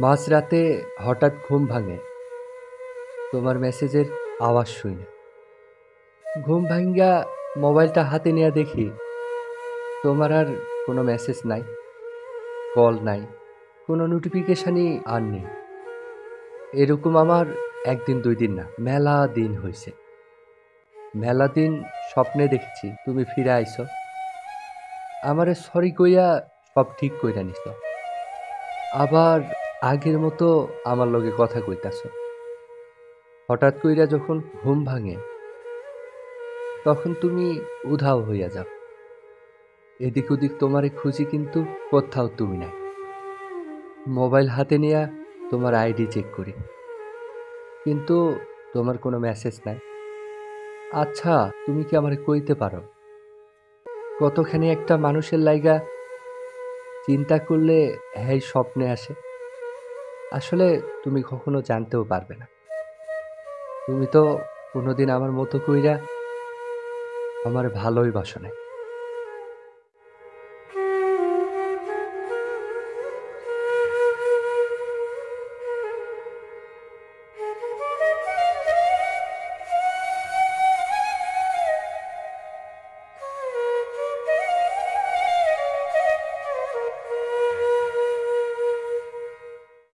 মাঝরাতে হঠাৎ ঘুম ভাঙে তোমার মেসেজের আওয়াজ শুনে। ঘুম ভাঙ্গা মোবাইলটা হাতে নিয়ে দেখি তোমার আর কোনো মেসেজ নাই, কল নাই, কোনো নোটিফিকেশনই আর নেই। এরকম আমার একদিন দুই দিন না, মেলা দিন হয়েছে। মেলা দিন স্বপ্নে দেখেছি তুমি ফিরে আইছো, আমারে সরি কইয়া সব ঠিক কইরা নিছ, আবার আগের মতো আমার লগে কথা কইতাছ। হঠাৎ কইরা যখন ঘুম ভাঙে তখন তুমি উধাও হইয়া যাও। এদিক ওদিক তোমারে খুঁজি কিন্তু কোথাও তুমি নাই। মোবাইল হাতে নিয়া তোমার আইডি চেক করি, কিন্তু তোমার কোনো মেসেজ নাই। আচ্ছা, তুমি কি আমারে কইতে পারো কতখানি একটা মানুষের লাইগা চিন্তা করলে হ্যাঁ স্বপ্নে আসে? আসলে তুমি কখনো জানতেও পারবে না। তুমি তো কোনোদিন আমার মতো কইরা আমার ভালোই বাসো নাই।